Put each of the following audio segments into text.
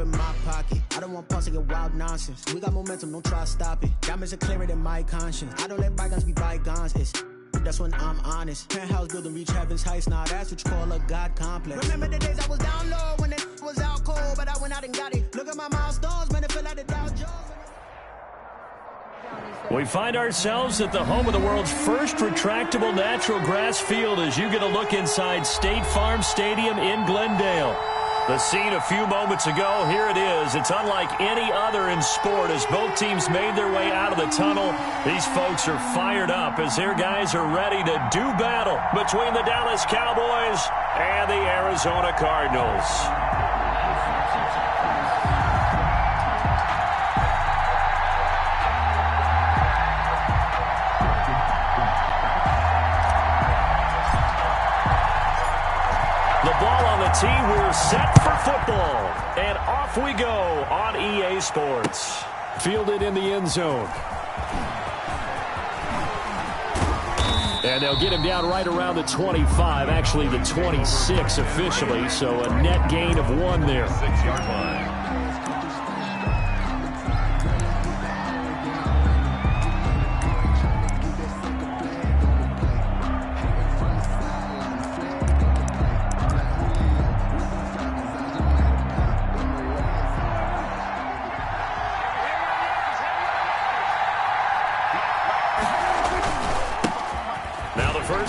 up in my pocket. I don't want pulse to get wild nonsense. We got momentum, don't try to stop it. Diamonds are clearer than my conscience. I don't let bygones be bygones. That's when I'm honest. Penthouse building, reach heaven's heights. Now that's what you call a God complex. Remember the days I was down low when it was out cold, but I went out and got it. Look at my milestones, man, it feel like the Dow Jones. We find ourselves at the home of the world's first retractable natural grass field as you get a look inside State Farm Stadium in Glendale. The scene a few moments ago, here it is. It's unlike any other in sport as both teams made their way out of the tunnel. These folks are fired up as their guys are ready to do battle between the Dallas Cowboys and the Arizona Cardinals. Tee, we're set for football, and off we go on EA Sports. Fielded in the end zone. And they'll get him down right around the 25, actually the 26 officially, so a net gain of 1 there. 6-yard line.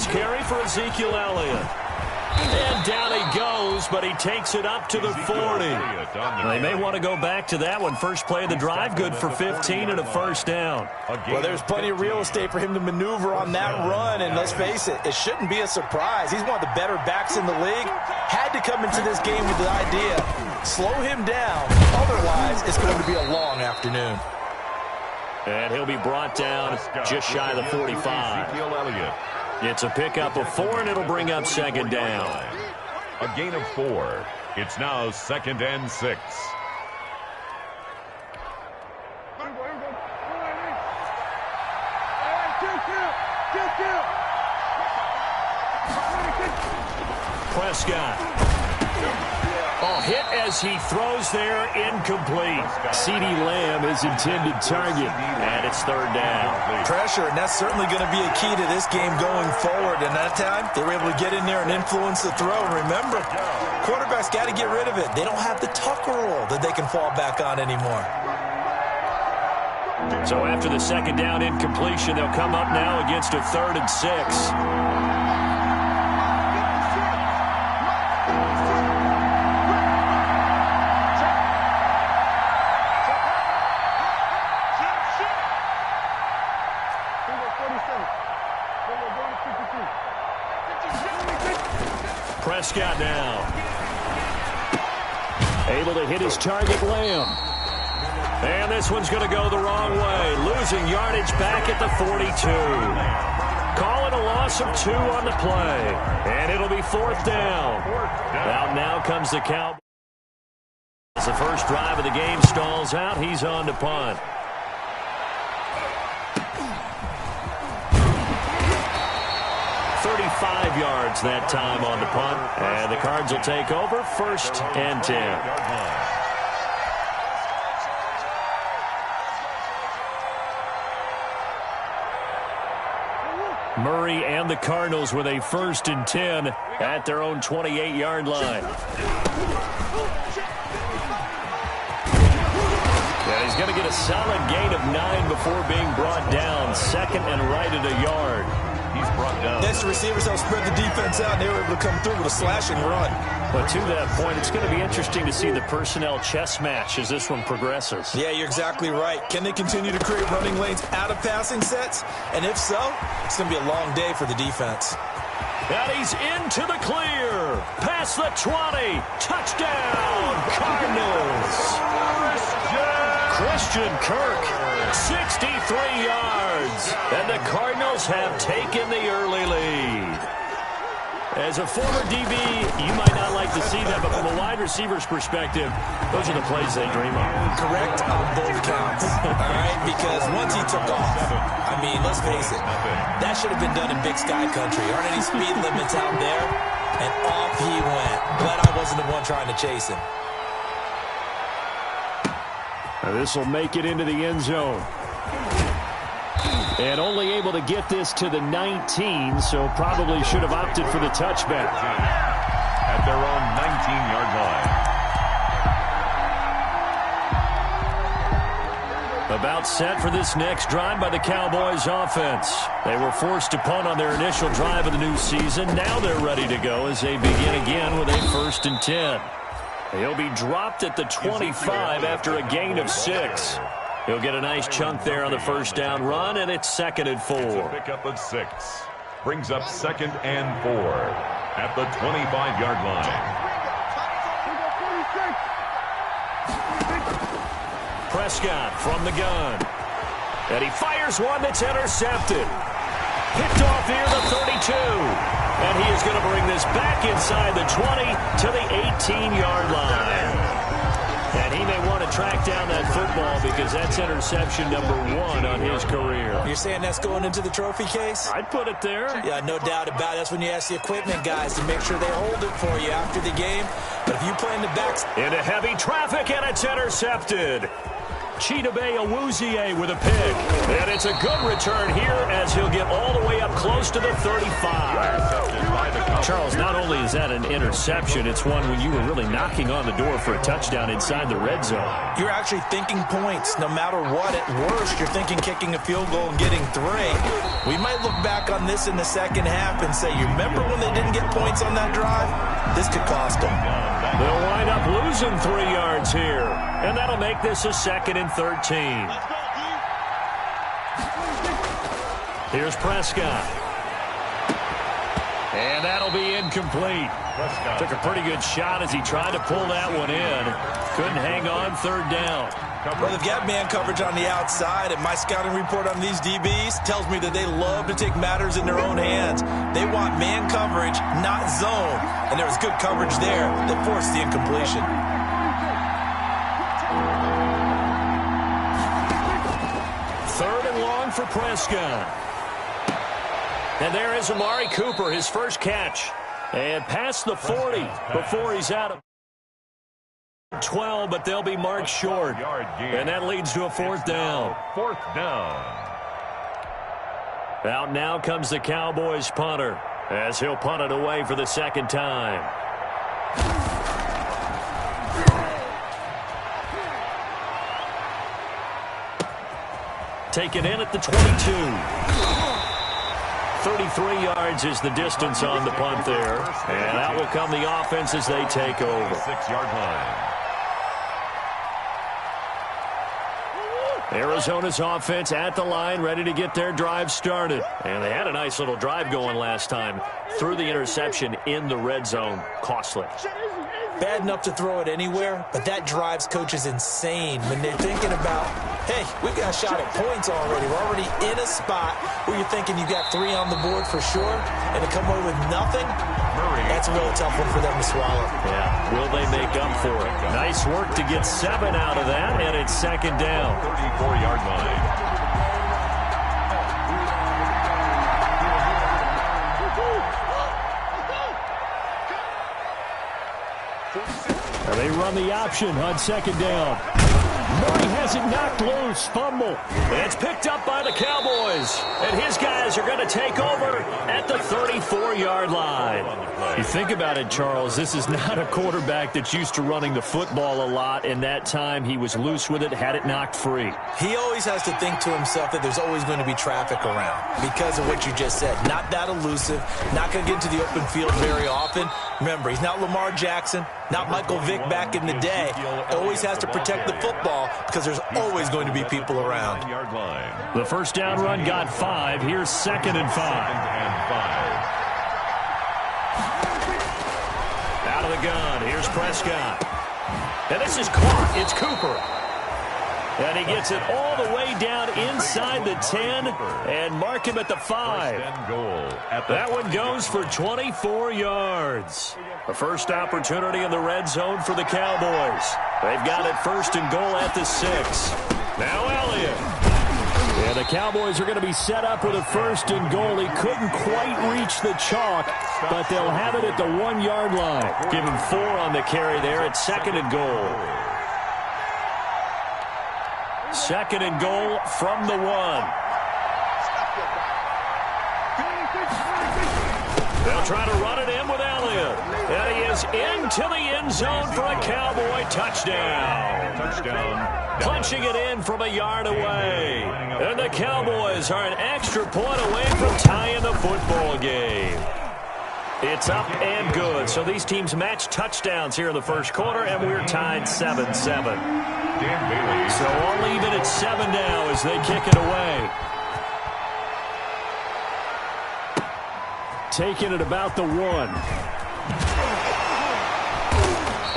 Carry for Ezekiel Elliott. And down he goes, but he takes it up to the 40. They may want to go back to that one. First play of the drive, good for 15 and a first down. Well, there's plenty of real estate for him to maneuver on that run, and let's face it, it shouldn't be a surprise. He's one of the better backs in the league. Had to come into this game with the idea, slow him down. Otherwise, it's going to be a long afternoon. And he'll be brought down just shy of the 45. Ezekiel Elliott. It's a pickup of 4, and it'll bring up second down. A gain of 4. It's now 2nd and 6. Prescott. Oh, hit as he throws there, incomplete. CeeDee Lamb is intended target, and it's 3rd down. Pressure, and that's certainly going to be a key to this game going forward. And that time, they were able to get in there and influence the throw. And remember, quarterbacks got to get rid of it. They don't have the Tucker rule that they can fall back on anymore. So after the 2nd down incompletion, they'll come up now against a 3rd and 6. Prescott now. Able to hit his target, Lamb. And this one's going to go the wrong way. Losing yardage back at the 42. Call it a loss of 2 on the play. And it'll be 4th down. Now comes the Cowboys. As the first drive of the game stalls out, he's on to punt. Yards that time on the punt, and the Cards will take over 1st and 10. Murray and the Cardinals with a 1st and 10 at their own 28-yard line. And he's going to get a solid gain of 9 before being brought down. 2nd and right at a yard. He's brought down. Next, the receivers helped spread the defense out, and they were able to come through with a slash and run. But to that point, it's going to be interesting to see the personnel chess match as this one progresses. Yeah, you're exactly right. Can they continue to create running lanes out of passing sets? And if so, it's going to be a long day for the defense. And he's into the clear. Past the 20. Touchdown, Cardinals. Christian Kirk, 63 yards. And the Cardinals have taken the early lead. As a former DB, you might not like to see that, but from a wide receiver's perspective, those are the plays they dream of. Correct on both counts, all right? Because once he took off, I mean, let's face it, that should have been done in Big Sky Country. Aren't any speed limits out there? And off he went. Glad I wasn't the one trying to chase him. This will make it into the end zone. And only able to get this to the 19, so probably should have opted for the touchback. At their own 19-yard line. About set for this next drive by the Cowboys offense. They were forced to punt on their initial drive of the new season. Now they're ready to go as they begin again with a 1st and 10. He'll be dropped at the 25 after a gain of 6. He'll get a nice chunk there on the first down run, and it's 2nd and 4. It's a pickup of 6. Brings up 2nd and 4 at the 25-yard line. Prescott from the gun. And he fires one that's intercepted. Picked off near the 32. And he is going to bring this back inside the 20 to the 18-yard line. And he may want to track down that football because that's interception number 1 on his career. You're saying that's going into the trophy case? I'd put it there. Yeah, no doubt about it. That's when you ask the equipment guys to make sure they hold it for you after the game. But if you play in the backs... Into heavy traffic, and it's intercepted. Chidobe Awuzie with a pick. And it's a good return here as he'll get all the way up close to the 35. Charles, not only is that an interception, it's one when you were really knocking on the door for a touchdown inside the red zone. You're actually thinking points no matter what. At worst, you're thinking kicking a field goal and getting 3. We might look back on this in the second half and say, you remember when they didn't get points on that drive? This could cost them. They'll wind up losing 3 yards here. And that'll make this a 2nd and 13. Here's Prescott. And that'll be incomplete. Took a pretty good shot as he tried to pull that one in. Couldn't hang on 3rd down. Well, they've got man coverage on the outside, and my scouting report on these DBs tells me that they love to take matters in their own hands. They want man coverage, not zone. And there was good coverage there that forced the incompletion. For Prescott. And there is Amari Cooper, his first catch. And past the 40 before he's out of 12, but they'll be marked short. And that leads to a 4th down. 4th down. Out now comes the Cowboys punter as he'll punt it away for the 2nd time. Taken in at the 22. 33 yards is the distance on the punt there. And out will come the offense as they take over. 6-yard line. Arizona's offense at the line, ready to get their drive started. And they had a nice little drive going last time. Threw the interception in the red zone. Costly. Bad enough to throw it anywhere, but that drives coaches insane when they're thinking about, hey, we've got a shot at points already. We're already in a spot where you're thinking you got 3 on the board for sure, and to come away with nothing, that's a really tough one for them to swallow. Yeah, will they make up for it? Nice work to get 7 out of that, and it's 2nd down. 34-yard line. They run the option on 2nd down. Murray has it knocked loose. Fumble. It's picked up by the Cowboys. And his guys are going to take over at the 34-yard line. You think about it, Charles, this is not a quarterback that's used to running the football a lot. And that time he was loose with it, had it knocked free. He always has to think to himself that there's always going to be traffic around because of what you just said. Not that elusive, not going to get into the open field very often. Remember, he's not Lamar Jackson, not Michael Vick back in the day. Always has to protect the football because there's always going to be people around. The first down run got 5. Here's 2nd and 5. Out of the gun. Here's Prescott. And this is caught. It's Cooper. And he gets it all the way down inside the 10 and mark him at the 5. That one goes for 24 yards. The first opportunity in the red zone for the Cowboys. They've got it 1st and goal at the 6. Now Elliott. And the Cowboys are going to be set up with a 1st and goal. He couldn't quite reach the chalk, but they'll have it at the 1-yard line. Give him 4 on the carry there at 2nd and goal. Second and goal from the 1. They'll try to run it in with Elliott. And he is into the end zone for a Cowboy touchdown. Punching it in from a yard away. And the Cowboys are an extra point away from tying the football game. It's up and good. So these teams match touchdowns here in the first quarter, and we're tied 7-7. So all even at 7 now as they kick it away. Taking it about the 1.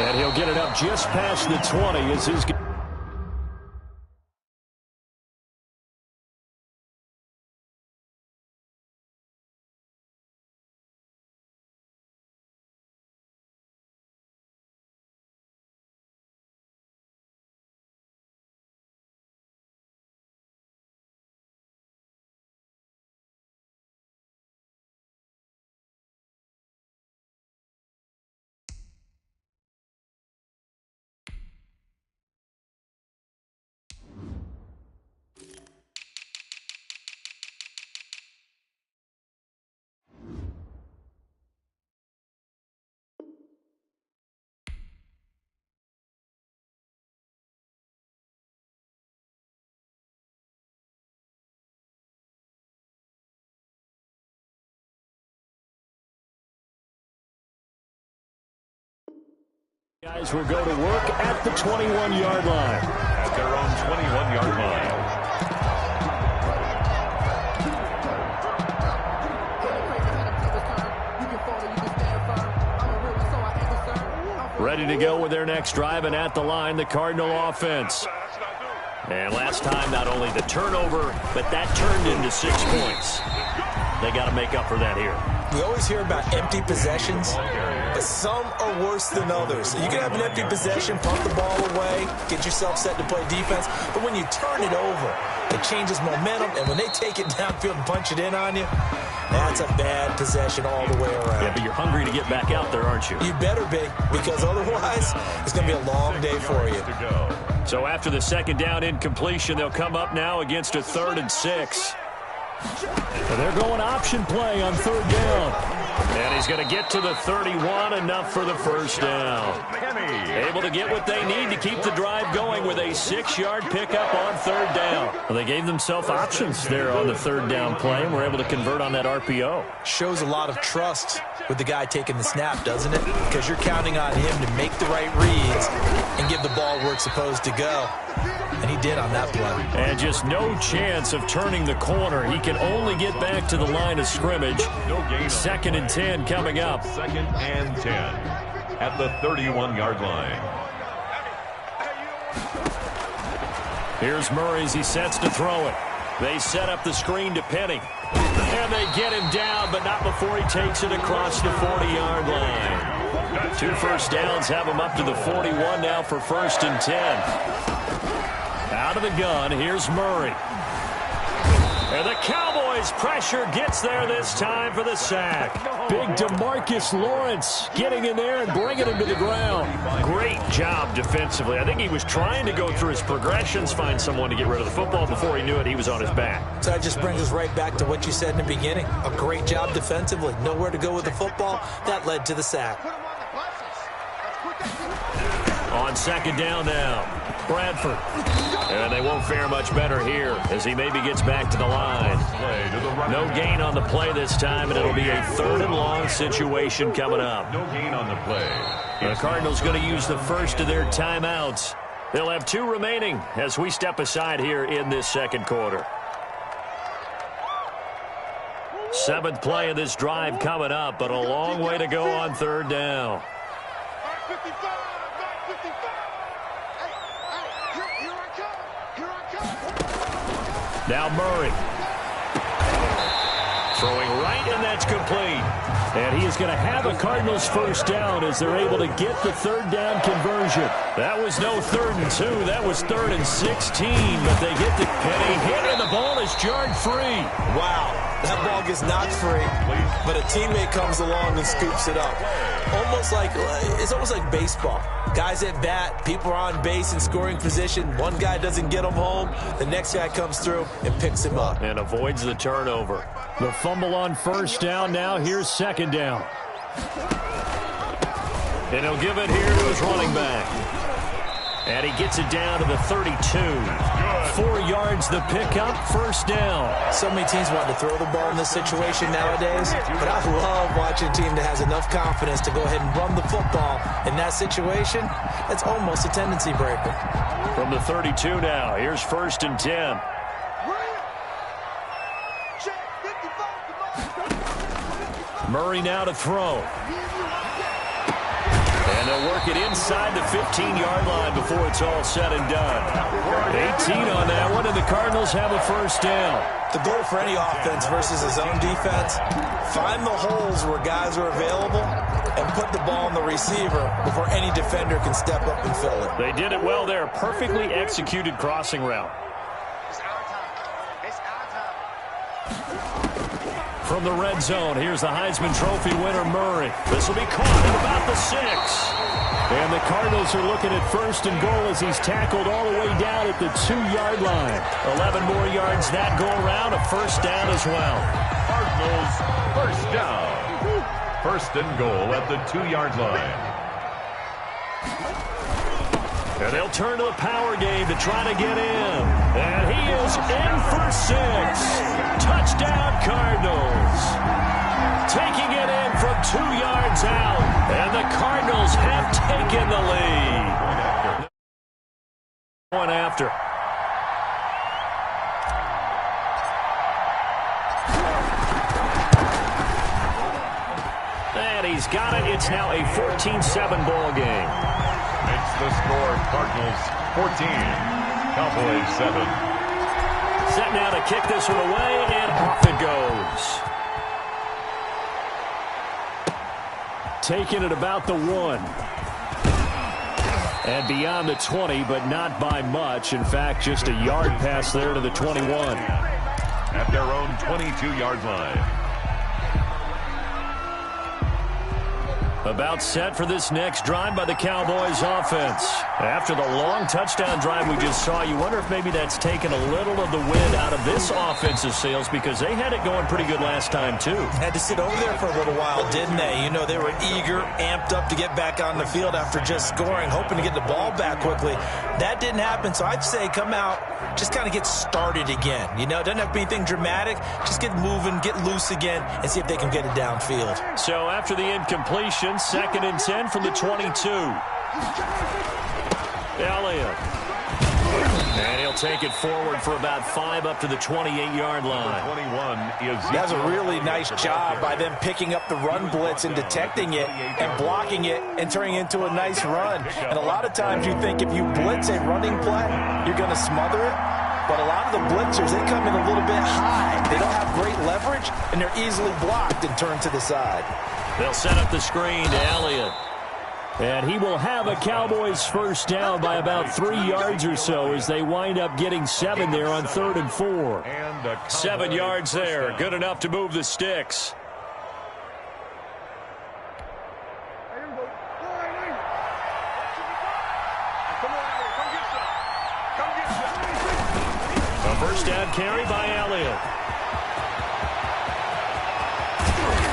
And he'll get it up just past the 20 as his... Guys will go to work at the 21-yard line. At their own 21-yard line. Ready to go with their next drive, and at the line, the Cardinal offense. And last time, not only the turnover, but that turned into 6 points. They got to make up for that here. We always hear about empty possessions, but some are worse than others. You can have an empty possession, pump the ball away, get yourself set to play defense, but when you turn it over, it changes momentum, and when they take it downfield and punch it in on you, that's a bad possession all the way around. Yeah, but you're hungry to get back out there, aren't you? You better be, because otherwise, it's going to be a long day for you. So after the second down incompletion, they'll come up now against a 3rd and 6. And they're going option play on 3rd down. And he's going to get to the 31, enough for the first down. Able to get what they need to keep the drive going with a 6-yard pickup on 3rd down. Well, they gave themselves options there on the 3rd down play, and were able to convert on that RPO. Shows a lot of trust with the guy taking the snap, doesn't it? Because you're counting on him to make the right reads and give the ball where it's supposed to go. And he did on that play. And just no chance of turning the corner. He can only get back to the line of scrimmage. No gain. 2nd and 10 coming up. 2nd and 10 at the 31-yard line. Here's Murray as he sets to throw it. They set up the screen to Penny. And they get him down, but not before he takes it across the 40-yard line. 2 first downs have him up to the 41 now for 1st and 10. Out of the gun, here's Murray. And the Cowboys' pressure gets there this time for the sack. Big DeMarcus Lawrence getting in there and bringing him to the ground. Great job defensively. I think he was trying to go through his progressions, find someone to get rid of the football. Before he knew it, he was on his back. So that just brings us right back to what you said in the beginning. A great job defensively. Nowhere to go with the football. That led to the sack. On 2nd down now, Bradford. And they won't fare much better here as he maybe gets back to the line. No gain on the play this time, and it'll be a 3rd and long situation coming up. No gain on the play. The Cardinals going to use the first of their timeouts. They'll have 2 remaining as we step aside here in this second quarter. 7th play of this drive coming up, but a long way to go on 3rd down. Now Murray. Throwing right, and that's complete. And he is going to have a Cardinals first down as they're able to get the third down conversion. That was no 3rd and 2. That was 3rd and 16. But they get the hit, and the ball is jarred free. Wow. That ball gets knocked free, but a teammate comes along and scoops it up. It's almost like baseball. Guys at bat, people are on base in scoring position. One guy doesn't get him home. The next guy comes through and picks him up. And avoids the turnover. The fumble on first down now. Here's second down. And he'll give it here to his running back. And he gets it down to the 32. 4 yards the pickup, first down. So many teams want to throw the ball in this situation nowadays, but I love watching a team that has enough confidence to go ahead and run the football. In that situation, that's almost a tendency breaker. From the 32 now, here's 1st and 10. Murray now to throw. And they'll work it inside the 15-yard line before it's all said and done. 18 on that one, and the Cardinals have a first down. The goal for any offense versus his own defense, find the holes where guys are available and put the ball on the receiver before any defender can step up and fill it. They did it well there. Perfectly executed crossing route. From the red zone, here's the Heisman Trophy winner, Murray. This will be caught at about the 6. And the Cardinals are looking at 1st and goal as he's tackled all the way down at the 2-yard line. 11 more yards that go around, a first down as well. Cardinals first down. 1st and goal at the 2-yard line. And they'll turn to the power game to try to get in. And he is in for 6. Touchdown, Cardinals. Taking it in from 2 yards out. And the Cardinals have taken the lead. Point after. And he's got it. It's now a 14-7 ball game. It's the score, Cardinals 14, Cowboys 7. Set now to kick this one away, and off it goes. Taking it about the 1. And beyond the 20, but not by much. In fact, just a yard pass there to the 21. At their own 22-yard line. About set for this next drive by the Cowboys offense. After the long touchdown drive we just saw, you wonder if maybe that's taken a little of the wind out of this offensive sails, because they had it going pretty good last time too. Had to sit over there for a little while, didn't they? You know, they were eager, amped up to get back on the field after just scoring, hoping to get the ball back quickly. That didn't happen, so I'd say come out, just kind of get started again. You know, it doesn't have to be anything dramatic. Just get moving, get loose again, and see if they can get it downfield. So after the incompletion, 2nd and 10 from the 22. Elliott. And he'll take it forward for about 5 up to the 28-yard line. 21 is That's a really nice job by them picking up the run blitz and detecting it and blocking it and turning it into a nice run. And a lot of times you think if you blitz a running play, you're going to smother it. But a lot of the blitzers, they come in a little bit high. They don't have great leverage, and they're easily blocked and turned to the side. They'll set up the screen to Elliott. And he will have a Cowboys first down by about 3 yards or so as they wind up getting 7 there on 3rd and 4. 7 yards there. Good enough to move the sticks. A first down carry by Elliott.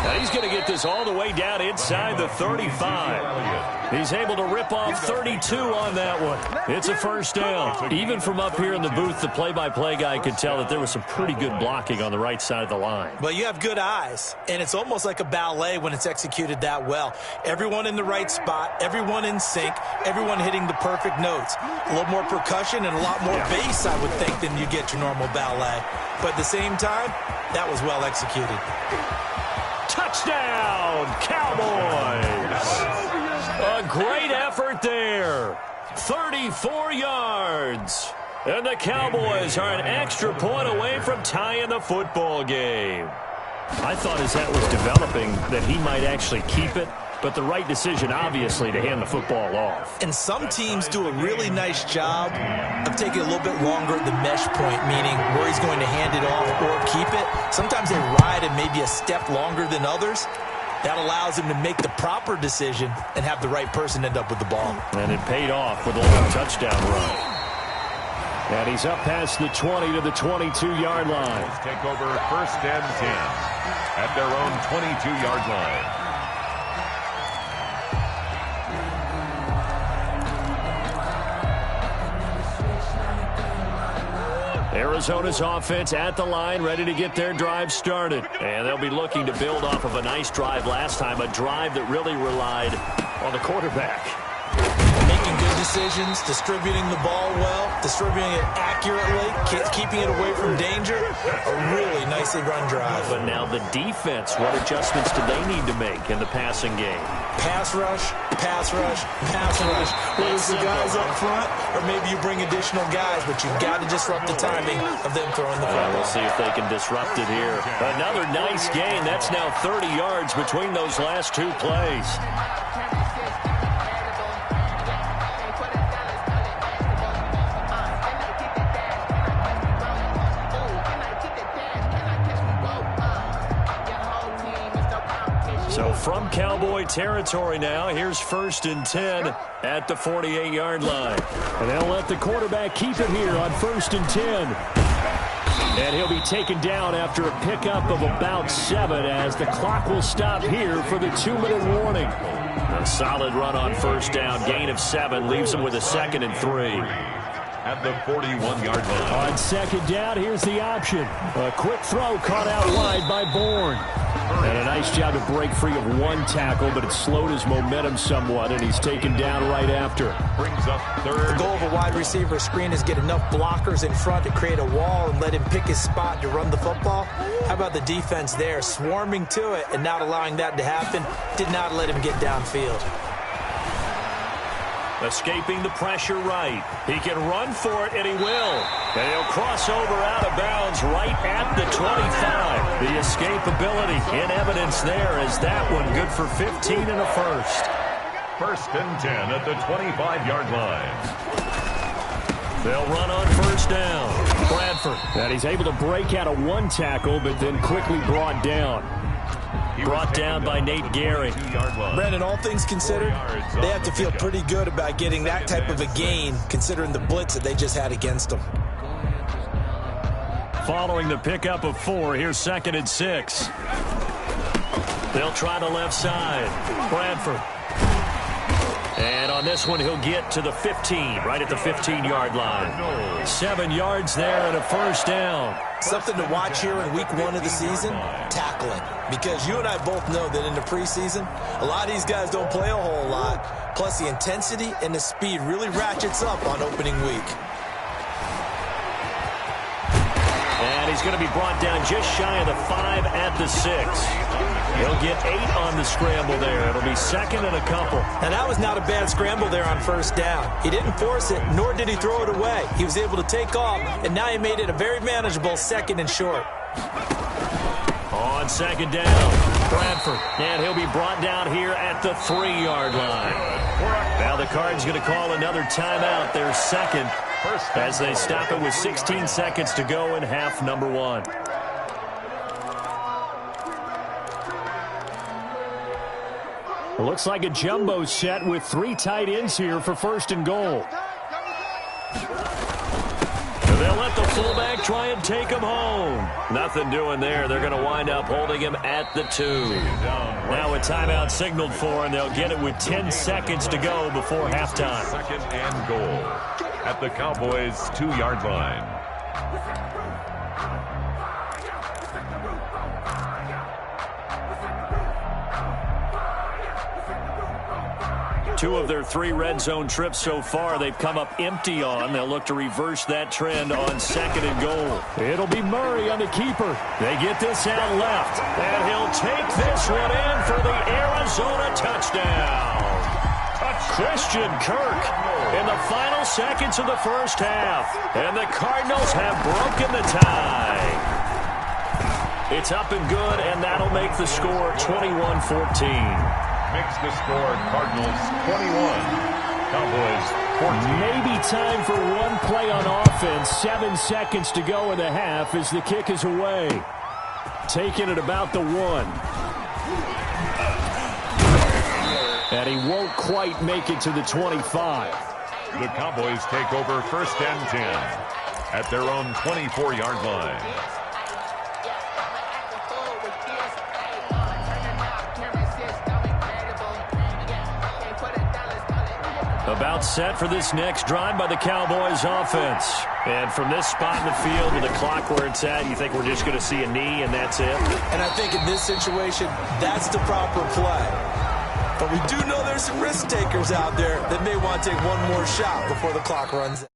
Now he's going to get this all the way down inside the 35. He's able to rip off 32 on that one. It's a first down. Even from up here in the booth, the play-by-play guy could tell that there was some pretty good blocking on the right side of the line. Well, you have good eyes, and it's almost like a ballet when it's executed that well. Everyone in the right spot, everyone in sync, everyone hitting the perfect notes. A little more percussion and a lot more bass, I would think, than you get your normal ballet. But at the same time, that was well executed. Touchdown, Cowboys! A great effort there. 34 yards. And the Cowboys are an extra point away from tying the football game. I thought as that was developing that he might actually keep it, but the right decision, obviously, to hand the football off. And some teams do a really nice job of taking a little bit longer at the mesh point, meaning where he's going to hand it off or keep it. Sometimes they ride it maybe a step longer than others. That allows him to make the proper decision and have the right person end up with the ball. And it paid off with a long touchdown run. And he's up past the 20 to the 22-yard line. Let's take over 1st and 10 at their own 22-yard line. Arizona's offense at the line, ready to get their drive started. And they'll be looking to build off of a nice drive last time, a drive that really relied on the quarterback. Making good decisions, distributing the ball well, distributing it accurately, keeping it away from danger. A really nicely run drive. But now the defense, what adjustments do they need to make in the passing game? Pass rush, pass rush, pass rush. Whether it's the guys up front or maybe you bring additional guys, but you've got to disrupt the timing of them throwing the football. We'll see if they can disrupt it here. Another nice gain. That's now 30 yards between those last two plays. So from Cowboy territory now, here's 1st and 10 at the 48-yard line. And they'll let the quarterback keep it here on 1st and 10. And he'll be taken down after a pickup of about 7 as the clock will stop here for the 2-minute warning. A solid run on 1st down, gain of 7, leaves him with a 2nd and 3. At the 41-yard line. On 2nd down, here's the option. A quick throw caught out wide by Bourne. And a nice job to break free of one tackle, but it slowed his momentum somewhat, and he's taken down right after. Brings up 3rd. The goal of a wide receiver screen is get enough blockers in front to create a wall and let him pick his spot to run the football. How about the defense there, swarming to it and not allowing that to happen? Did not let him get downfield. Escaping the pressure right. He can run for it, and he will. And he'll cross over out of bounds right at the 25. The escapability in evidence there as that one good for 15 and a 1st. 1st and 10 at the 25-yard line. They'll run on 1st down. Bradford. And he's able to break out of one tackle, but then quickly brought down. Brought down by Nate Gehring. Brandon, all things considered, they have to feel pretty good about getting that type of a gain, considering the blitz that they just had against them. Following the pickup of 4, here's 2nd and 6. They'll try the left side. Bradford. And on this one, he'll get to the 15, right at the 15-yard line. 7 yards there and a 1st down. Something to watch here in week 1 of the season, tackling. Because you and I both know that in the preseason, a lot of these guys don't play a whole lot. Plus, the intensity and the speed really ratchets up on opening week. And he's going to be brought down just shy of the 5 at the 6. He'll get 8 on the scramble there. It'll be 2nd and a couple. And that was not a bad scramble there on 1st down. He didn't force it, nor did he throw it away. He was able to take off, and now he made it a very manageable 2nd and short. On 2nd down, Bradford. And he'll be brought down here at the 3-yard line. Now the Cards going to call another timeout, their 2nd, as they stop it with 16 seconds to go in half number 1. It looks like a jumbo set with 3 tight ends here for 1st and goal. They'll let the fullback try and take him home. Nothing doing there. They're going to wind up holding him at the 2. Now a timeout signaled for, and they'll get it with 10 seconds to go before halftime. 2nd and goal at the Cowboys' 2-yard line. Two of their 3 red zone trips so far, they've come up empty on. They'll look to reverse that trend on 2nd and goal. It'll be Murray on the keeper. They get this out left, and he'll take this one in for the Arizona touchdown. Christian Kirk in the final seconds of the 1st half, and the Cardinals have broken the tie. It's up and good, and that'll make the score 21-14. Makes the score Cardinals 21, Cowboys 14. Maybe time for one play on offense. 7 seconds to go in the half as the kick is away. Taking it about the 1. And he won't quite make it to the 25. The Cowboys take over 1st and 10 at their own 24-yard line. About set for this next drive by the Cowboys offense. And from this spot in the field with the clock where it's at, you think we're just going to see a knee and that's it? And I think in this situation, that's the proper play. But we do know there's some risk takers out there that may want to take one more shot before the clock runs out.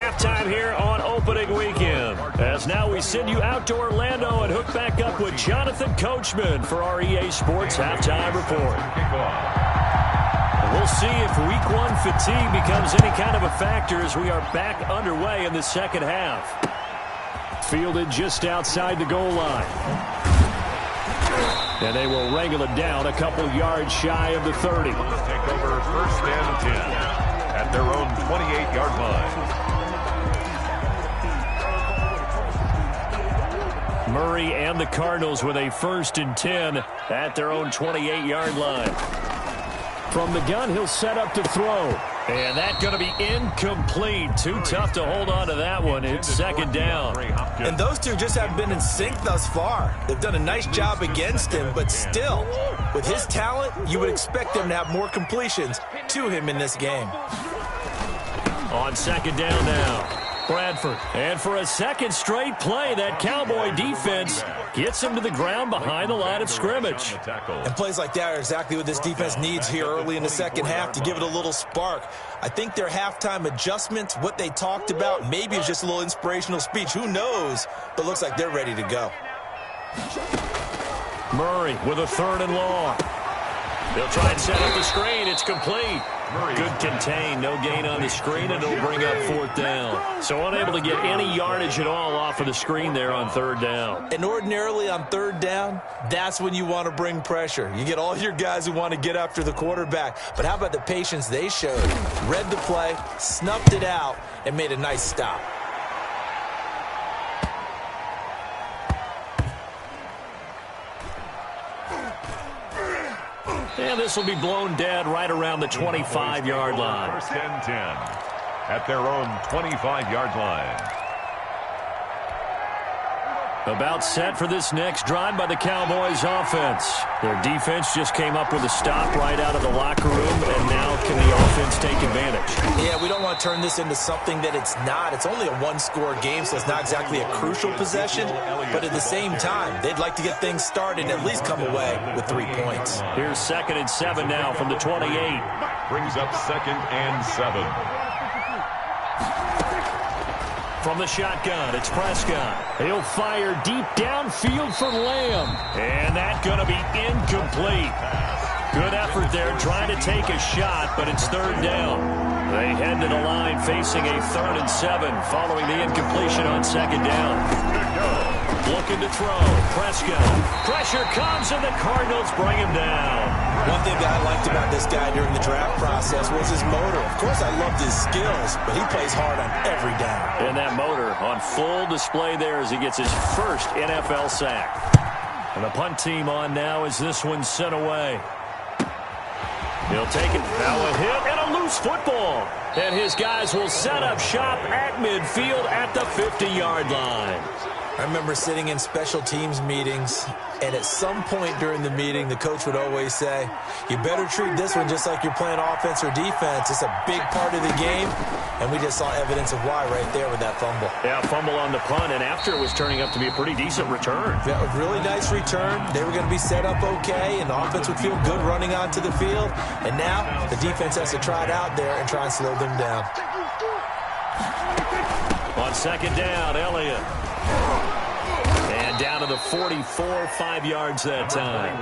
Halftime here on opening weekend. As now we send you out to Orlando and hook back up with Jonathan Coachman for our EA Sports Halftime Report. We'll see if Week 1 fatigue becomes any kind of a factor as we are back underway in the second half. Fielded just outside the goal line. And they will wrangle it down a couple yards shy of the 30. Take over 1st and 10 at their own 28-yard line. Murray and the Cardinals with a 1st and 10 at their own 28-yard line. From the gun, he'll set up to throw. And that's going to be incomplete. Too tough to hold on to that one. It's 2nd down. And those two just haven't been in sync thus far. They've done a nice job against him, but still, with his talent, you would expect them to have more completions to him in this game. On 2nd down now, Bradford. And for a second straight play, that Cowboy defense gets him to the ground behind the line of scrimmage. And plays like that are exactly what this defense needs here early in the second half to give it a little spark. I think their halftime adjustments, what they talked about, maybe it's just a little inspirational speech. Who knows? But looks like they're ready to go. Murray with a 3rd and long. They'll try and set up the screen. It's complete. Good contain. No gain on the screen, and it'll bring up 4th down. So unable to get any yardage at all off of the screen there on 3rd down. And ordinarily on 3rd down, that's when you want to bring pressure. You get all your guys who want to get after the quarterback. But how about the patience they showed? Read the play, snuffed it out, and made a nice stop. And this will be blown dead right around the 25-yard line. 1st and 10 at their own 25-yard line. About set for this next drive by the Cowboys offense. Their defense just came up with a stop right out of the locker room, and now can the offense take advantage? Yeah, we don't want to turn this into something that it's not. It's only a 1-score game, so it's not exactly a crucial possession. But at the same time, they'd like to get things started and at least come away with 3 points. Here's 2nd and 7 now from the 28. Brings up 2nd and 7. From the shotgun, it's Prescott. He'll fire deep downfield for Lamb. And that's going to be incomplete. Good effort there trying to take a shot, but it's 3rd down. They head to the line facing a 3rd and 7 following the incompletion on 2nd down. Looking to throw. Prescott. Pressure comes, and the Cardinals bring him down. One thing that I liked about this guy during the draft process was his motor. Of course, I loved his skills, but he plays hard on every down. And that motor on full display there as he gets his 1st NFL sack. And the punt team on now as this one's sent away. He'll take it. Now a hit and a loose football. And his guys will set up shop at midfield at the 50-yard line. I remember sitting in special teams meetings, and at some point during the meeting, the coach would always say, you better treat this one just like you're playing offense or defense. It's a big part of the game, and we just saw evidence of why right there with that fumble. Yeah, fumble on the punt, and after it was turning up to be a pretty decent return. Yeah, a really nice return. They were going to be set up okay, and the offense would feel good running onto the field. And now the defense has to try it out there and try and slow them down. On 2nd down, Elliott. And down to the 44, 5 yards that time.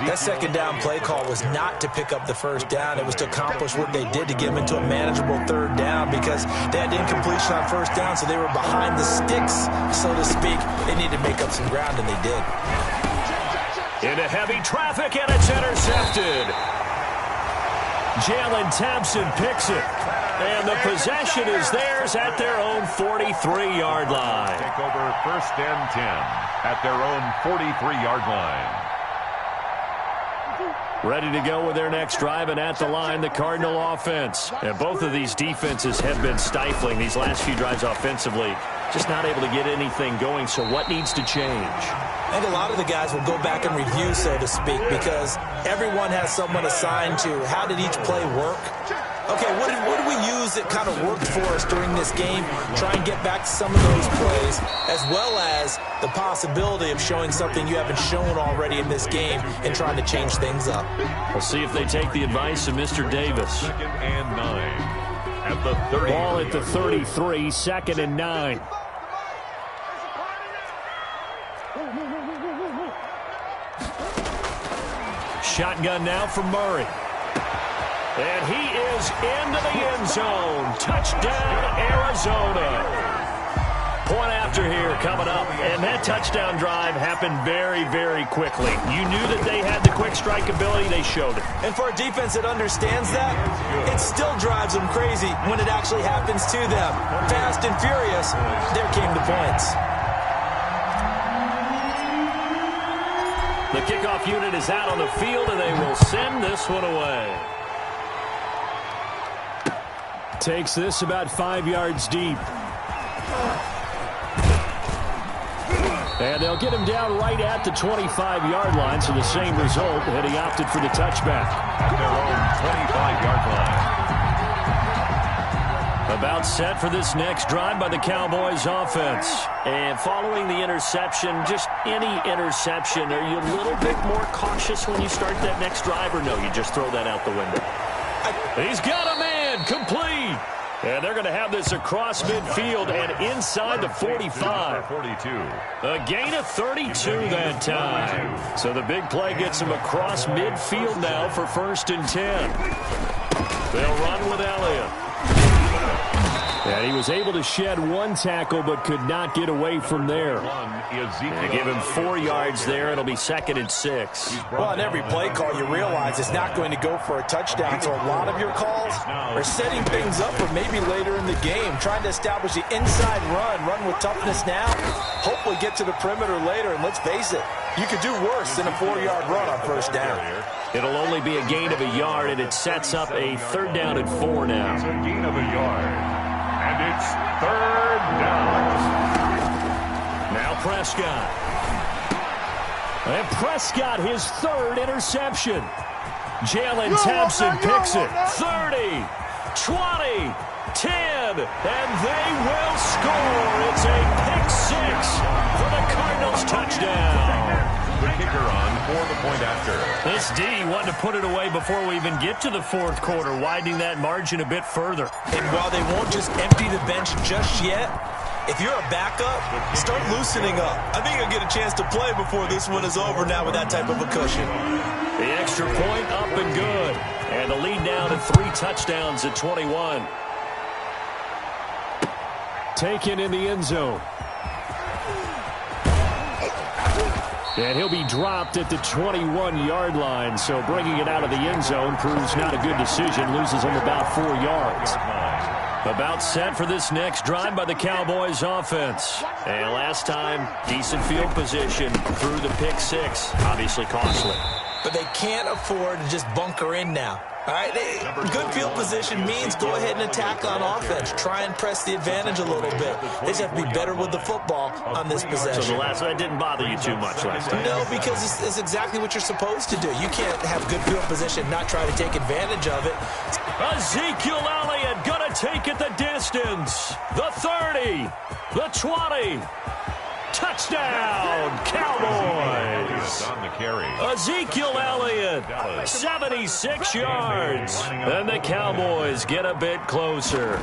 That second down play call was not to pick up the first down. It was to accomplish what they did to get them into a manageable third down because they had incompletion on first down, so they were behind the sticks, so to speak. They needed to make up some ground, and they did. Into heavy traffic, and it's intercepted. Jalen Thompson picks it. And the possession is theirs at their own 43-yard line. Take over 1st and 10 at their own 43-yard line. Ready to go with their next drive, and at the line, the Cardinal offense. And both of these defenses have been stifling these last few drives offensively. Just not able to get anything going, so what needs to change? I think a lot of the guys will go back and review, so to speak, because everyone has someone assigned to how did each play work. Okay, what did we use that kind of worked for us during this game? Try and get back to some of those plays, as well as the possibility of showing something you haven't shown already in this game and trying to change things up. We'll see if they take the advice of Mr. Davis. 2nd and 9 at the 30. Ball at the 33, 2nd and 9. Shotgun now for Murray. And he is into the end zone. Touchdown, Arizona. Point after here coming up. And that touchdown drive happened very, very quickly. You knew that they had the quick strike ability. They showed it. And for a defense that understands that, it still drives them crazy when it actually happens to them. Fast and furious, there came the points. The kickoff unit is out on the field, and they will send this one away. Takes this about 5 yards deep. And they'll get him down right at the 25-yard line, so the same result, and he opted for the touchback. At their own 25-yard line. About set for this next drive by the Cowboys offense. And following the interception, just any interception, are you a little bit more cautious when you start that next drive, or no, you just throw that out the window? He's got a man, complete. And they're going to have this across midfield and inside the 45. 42. A gain of 32 that time. So the big play gets him across midfield now for 1st and 10. They'll run with Elliott. And he was able to shed one tackle but could not get away from there. They give him 4 yards there. It'll be 2nd and 6. Well, on every play call, you realize it's not going to go for a touchdown. So a lot of your calls are setting things up for maybe later in the game, trying to establish the inside run with toughness now, hopefully get to the perimeter later. And let's face it, you could do worse than a 4-yard run on 1st down. It'll only be a gain of a yard, and it sets up a 3rd down and 4 now. It's a gain of a yard. And it's 3rd down. Now Prescott. And Prescott, his 3rd interception. Jalen Thompson picks it. 30, 20, 10, and they will score. It's a pick 6 for the Cardinals touchdown. The kicker on for the point after. This D wanted to put it away before we even get to the 4th quarter, widening that margin a bit further. And while they won't just empty the bench just yet, if you're a backup, start loosening up. I think you'll get a chance to play before this one is over now with that type of a cushion. The extra point up and good. And the lead now to 3 touchdowns at 21. Taken in the end zone. And he'll be dropped at the 21-yard line, so bringing it out of the end zone proves not a good decision, loses him about 4 yards. About set for this next drive by the Cowboys offense. And last time, decent field position through the pick 6, obviously costly. But they can't afford to just bunker in now. All right, good field position means go ahead and attack on offense. Try and press the advantage a little bit. They just have to be better with the football on this possession. So the last one didn't bother you too much last time? No, because it's exactly what you're supposed to do. You can't have good field position, not try to take advantage of it. Ezekiel Elliott going to take it the distance. The 30, the 20. Touchdown, Cowboys! On the carry. Ezekiel Elliott, 76 yards. And the Cowboys get a bit closer.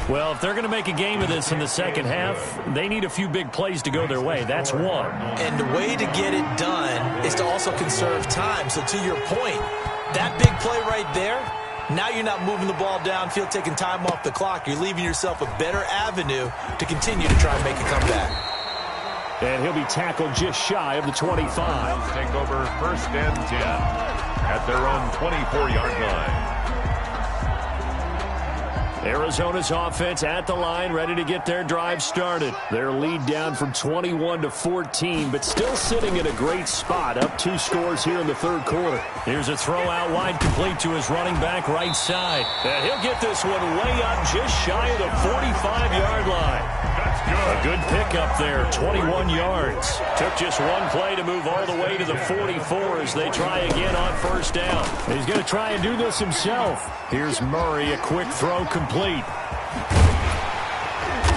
Well, if they're going to make a game of this in the second half, they need a few big plays to go their way. That's one. And the way to get it done is to also conserve time. So to your point, that big play right there, now you're not moving the ball downfield, taking time off the clock. You're leaving yourself a better avenue to continue to try and make a comeback. And he'll be tackled just shy of the 25. Take over 1st and 10 at their own 24-yard line. Arizona's offense at the line, ready to get their drive started. Their lead down from 21 to 14, but still sitting in a great spot, up 2 scores here in the third quarter. Here's a throw out wide, complete to his running back right side. And he'll get this one way up just shy of the 45-yard line. A good pickup there, 21 yards. Took just one play to move all the way to the 44 as they try again on 1st down. He's going to try and do this himself. Here's Murray, a quick throw complete.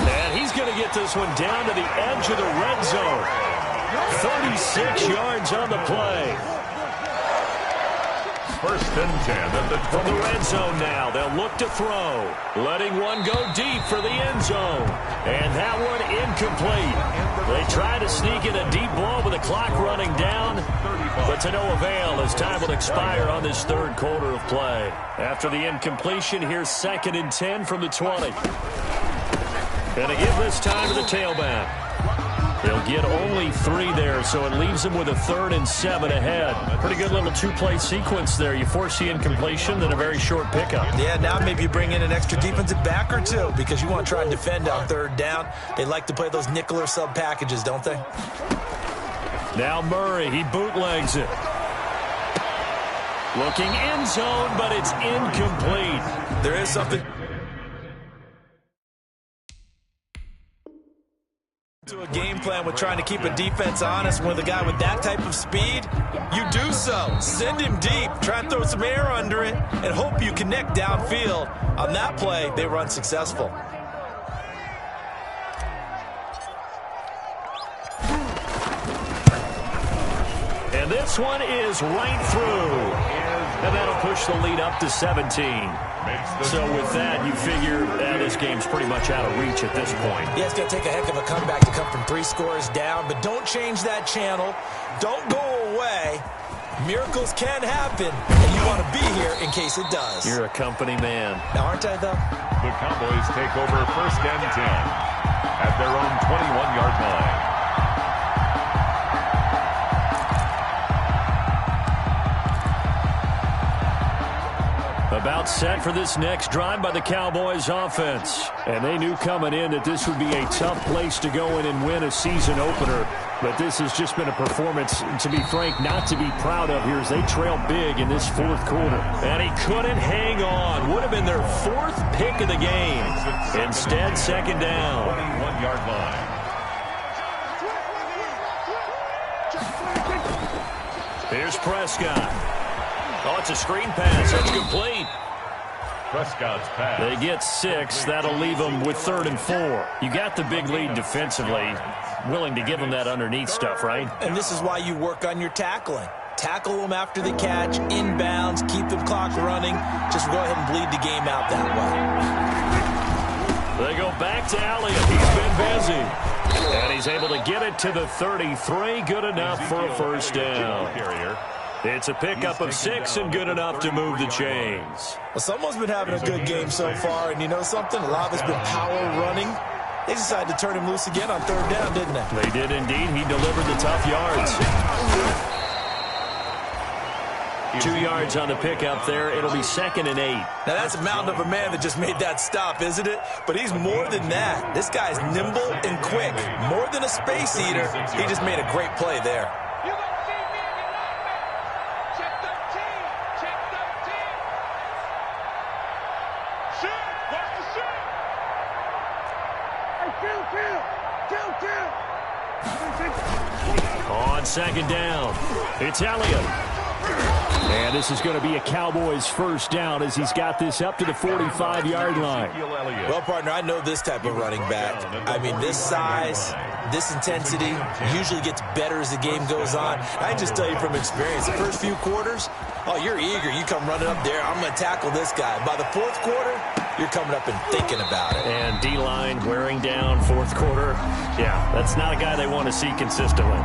And he's going to get this one down to the edge of the red zone. 36 yards on the play. 1st and 10 from the red zone now. They'll look to throw. Letting one go deep for the end zone. And that one incomplete. They try to sneak in a deep ball with the clock running down, but to no avail as time will expire on this third quarter of play. After the incompletion, here's 2nd and 10 from the 20. And to give this time to the tailback. They'll get only 3 there, so it leaves them with a 3rd and 7 ahead. Pretty good little 2-play sequence there. You force the incompletion, then a very short pickup. Yeah, now maybe you bring in an extra defensive back or 2 because you want to try and defend on 3rd down. They like to play those nickel or sub packages, don't they? Now Murray, he bootlegs it. Looking end zone, but it's incomplete. There is something to a game plan with trying to keep a defense honest. With a guy with that type of speed, you do so. Send him deep, try and throw some air under it, and hope you connect downfield. On that play, they run successful. And this one is right through. And that'll push the lead up to 17. So with that, you figure this game's pretty much out of reach at this point. Yeah, it's going to take a heck of a comeback to come from 3 scores down, but don't change that channel. Don't go away. Miracles can happen, and you want to be here in case it does. You're a company man. Now, aren't I, though? The Cowboys take over 1st and 10 at their own 21-yard line. About set for this next drive by the Cowboys offense. And they knew coming in that this would be a tough place to go in and win a season opener. But this has just been a performance, to be frank, not to be proud of here as they trail big in this 4th quarter. And he couldn't hang on. Would have been their 4th pick of the game. Instead, 2nd down. 21-yard line. Here's Prescott. Oh, it's a screen pass. That's complete. Prescott's pass. They get 6. That'll leave them with 3rd and 4. You got the big lead defensively. Willing to give them that underneath stuff, right? And this is why you work on your tackling. Tackle them after the catch, inbounds, keep the clock running. Just go ahead and bleed the game out that way. They go back to Elliott. He's been busy. And he's able to get it to the 33. Good enough for a 1st down. It's a pickup of 6 and good enough to move the chains. Well, someone's been having a good game so far, and you know something? A lot of it's been power running. They decided to turn him loose again on 3rd down, didn't they? They did indeed. He delivered the tough yards. 2 yards on the pickup there. It'll be 2nd and 8. Now, that's a mountain of a man that just made that stop, isn't it? But he's more than that. This guy's nimble and quick. More than a space eater. He just made a great play there. On 2nd down, it's Elliott. And this is going to be a Cowboys 1st down as he's got this up to the 45-yard line. Well, partner, I know this type of running back. I mean, this size, this intensity usually gets better as the game goes on. I can just tell you from experience, the first few quarters, oh, you're eager. You come running up there, I'm going to tackle this guy. By the 4th quarter, you're coming up and thinking about it. And D-line wearing down fourth quarter. Yeah, that's not a guy they want to see consistently.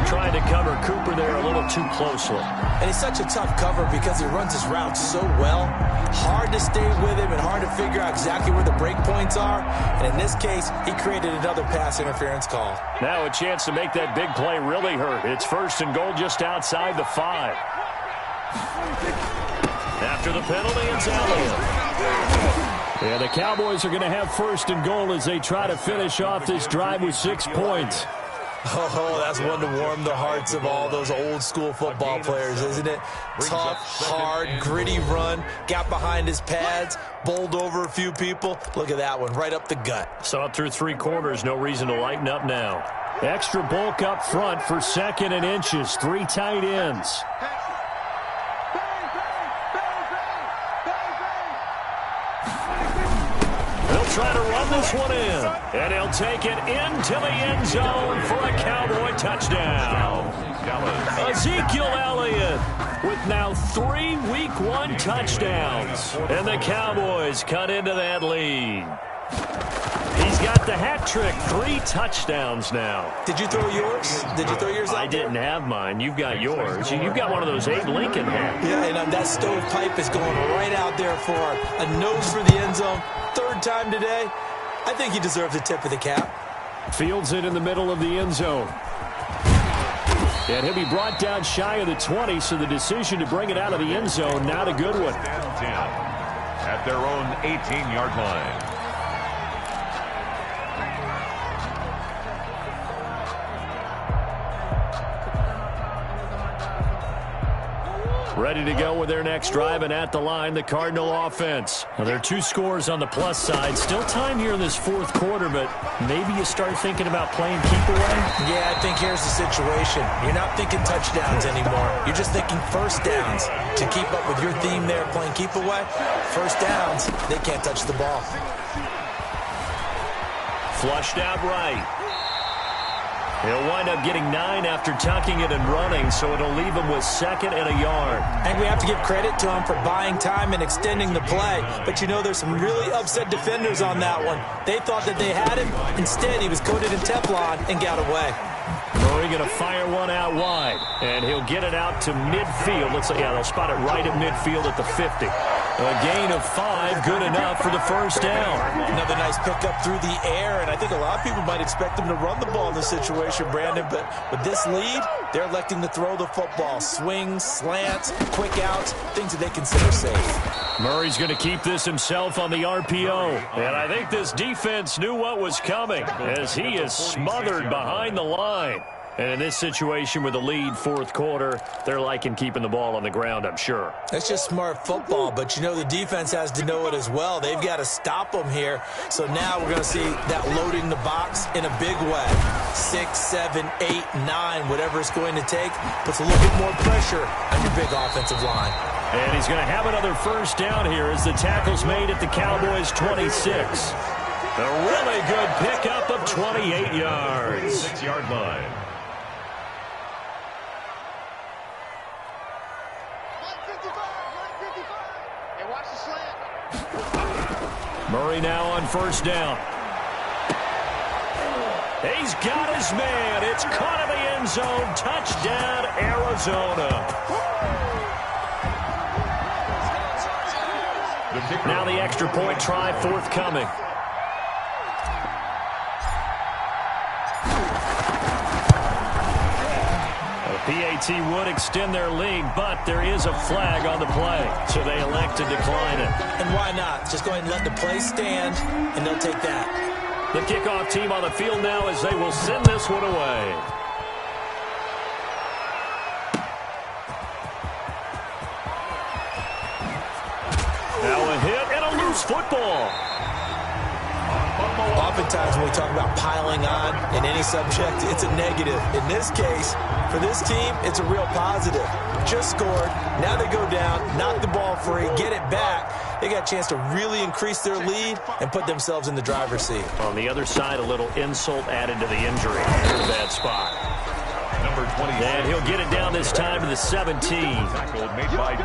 Trying to cover Cooper there a little too closely. And he's such a tough cover because he runs his route so well. Hard to stay with him and hard to figure out exactly where the break points are. And in this case, he created another pass interference call. Now a chance to make that big play really hurt. It's first and goal just outside the 5. After the penalty, it's Elliott. Yeah, the Cowboys are going to have first and goal as they try to finish off this drive with 6 points. Oh, that's one to warm the hearts of all those old-school football players, isn't it? Tough, hard, gritty run, got behind his pads, bowled over a few people. Look at that one, right up the gut. Saw it through 3 quarters, no reason to lighten up now. Extra bulk up front for 2nd and inches, 3 tight ends. Try to run this one in, and he'll take it into the end zone for a Cowboy touchdown. Ezekiel Elliott with now 3 Week 1 touchdowns, and the Cowboys cut into that lead. He's got the hat trick, 3 touchdowns now. Did you throw yours? Did you throw yours out? I didn't have mine. You've got yours. You've got one of those Abe Lincoln hats. Yeah, and that stovepipe is going right out there for a nose for the end zone. 3rd time today. I think he deserves a tip of the cap. Fields it in the middle of the end zone. And he'll be brought down shy of the 20, so the decision to bring it out of the end zone, not a good one. At their own 18-yard line. Ready to go with their next drive, and at the line, the Cardinal offense. Well, there are 2 scores on the plus side. Still time here in this 4th quarter, but maybe you start thinking about playing keep away? Yeah, I think here's the situation. You're not thinking touchdowns anymore. You're just thinking first downs. To keep up with your theme there, playing keep away, first downs, they can't touch the ball. Flushed out right. He'll wind up getting 9 after tucking it and running, so it'll leave him with 2nd and a yard. And we have to give credit to him for buying time and extending the play. But, you know, there's some really upset defenders on that one. They thought that they had him. Instead, he was coated in Teflon and got away. Murray going to fire one out wide, and he'll get it out to midfield. Yeah, they'll spot it right at midfield at the 50. A gain of 5, good enough for the first down. Another nice pickup through the air, and I think a lot of people might expect them to run the ball in this situation, Brandon, but with this lead, they're electing to throw the football. Swings, slants, quick outs, things that they consider safe. Murray's going to keep this himself on the RPO, and I think this defense knew what was coming as he is smothered behind the line. And in this situation with the lead 4th quarter, they're liking keeping the ball on the ground, I'm sure. That's just smart football, but you know the defense has to know it as well. They've got to stop them here. So now we're going to see that loading the box in a big way. 6, 7, 8, 9, whatever it's going to take, puts a little bit more pressure on your big offensive line. And he's going to have another first down here as the tackle's made at the Cowboys' 26. A really good pickup of 28 yards. 6-yard line. Murray now on first down. He's got his man. It's caught in the end zone. Touchdown, Arizona. Now the extra point try forthcoming. PAT would extend their lead, but there is a flag on the play, so they elect to decline it. And why not? Just go ahead and let the play stand, and they'll take that. The kickoff team on the field now as they will send this one away. Now a hit and a loose football. Oftentimes when we talk about piling on in any subject, it's a negative. In this case, for this team, it's a real positive. Just scored. Now they go down, knock the ball free, get it back. They got a chance to really increase their lead and put themselves in the driver's seat. On the other side, a little insult added to the injury. Here's a bad spot. Number And he'll get it down this time to the 17.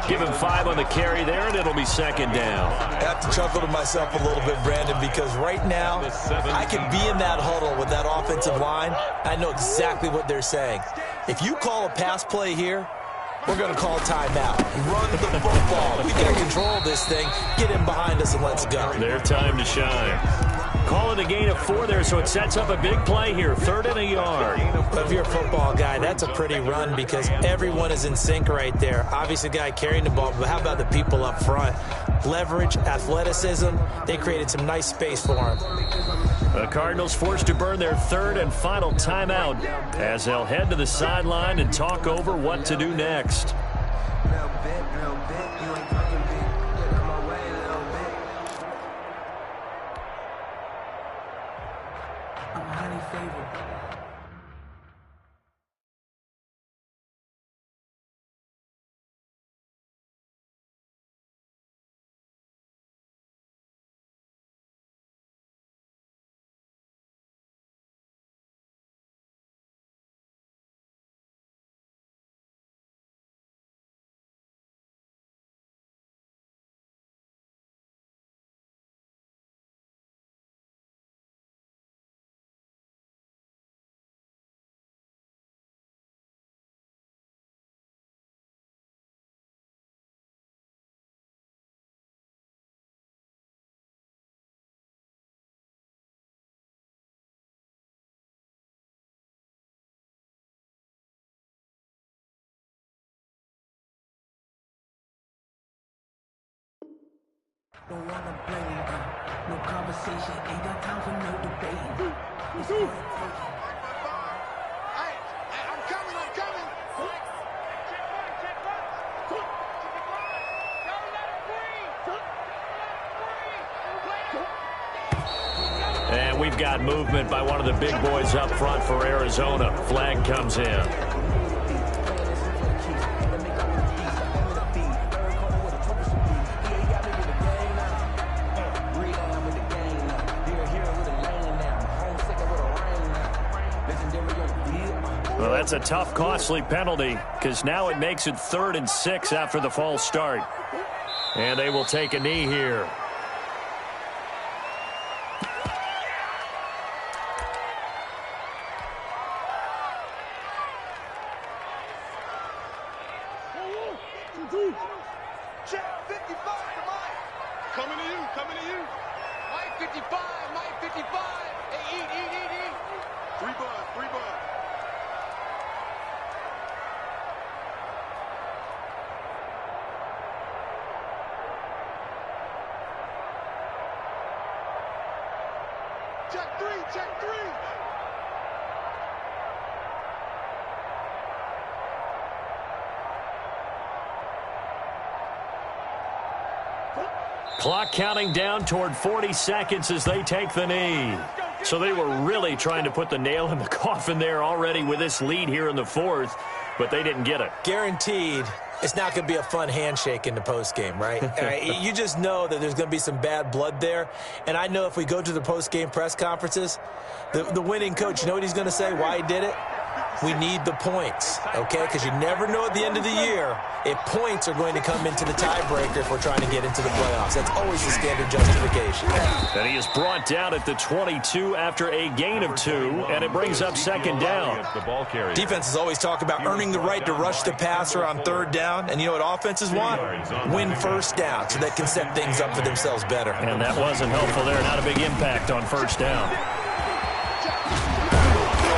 Give him 5 on the carry there, and it'll be second down. I have to chuckle to myself a little bit, Brandon, because right now I can be in that huddle with that offensive line. I know exactly what they're saying. If you call a pass play here, we're going to call timeout. Run the football. We got control of this thing. Get in behind us and let's go. Their time to shine. Call it a gain of 4 there, so it sets up a big play here. 3rd and a yard. But if you're a football guy, that's a pretty run because everyone is in sync right there. Obviously, the guy carrying the ball, but how about the people up front? Leverage, athleticism. They created some nice space for him. The Cardinals forced to burn their 3rd and final timeout as they'll head to the sideline and talk over what to do next. Don't wanna blame no conversation, ain't got time for no debate. It's all Hey, I'm coming. And we've got movement by one of the big boys up front for Arizona. Flag comes in. Well, that's a tough, costly penalty because now it makes it 3rd and 6 after the false start. And they will take a knee here. Check 55 to Mike. Coming to you. Mike 55. Hey, eat. 3 bucks. Check 3. Clock counting down toward 40 seconds as they take the knee. So they were really trying to put the nail in the coffin there already with this lead here in the 4th, but they didn't get it. Guaranteed, it's not going to be a fun handshake in the postgame, right? You just know that there's going to be some bad blood there. And I know if we go to the postgame press conferences, the winning coach, you know what he's going to say, why he did it? We need the points, okay? Because you never know at the end of the year if points are going to come into the tiebreaker if we're trying to get into the playoffs. That's always the standard justification. And he is brought down at the 22 after a gain of 2, and it brings up 2nd down. Defenses always talk about earning the right to rush the passer on 3rd down, and you know what offenses want? Win 1st down so they can set things up for themselves better. And that wasn't helpful there. Not a big impact on 1st down.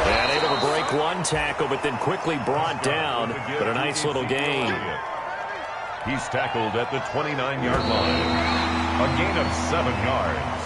And able to break one tackle, but then quickly brought down. But a nice little gain. He's tackled at the 29-yard line. A gain of 7 yards.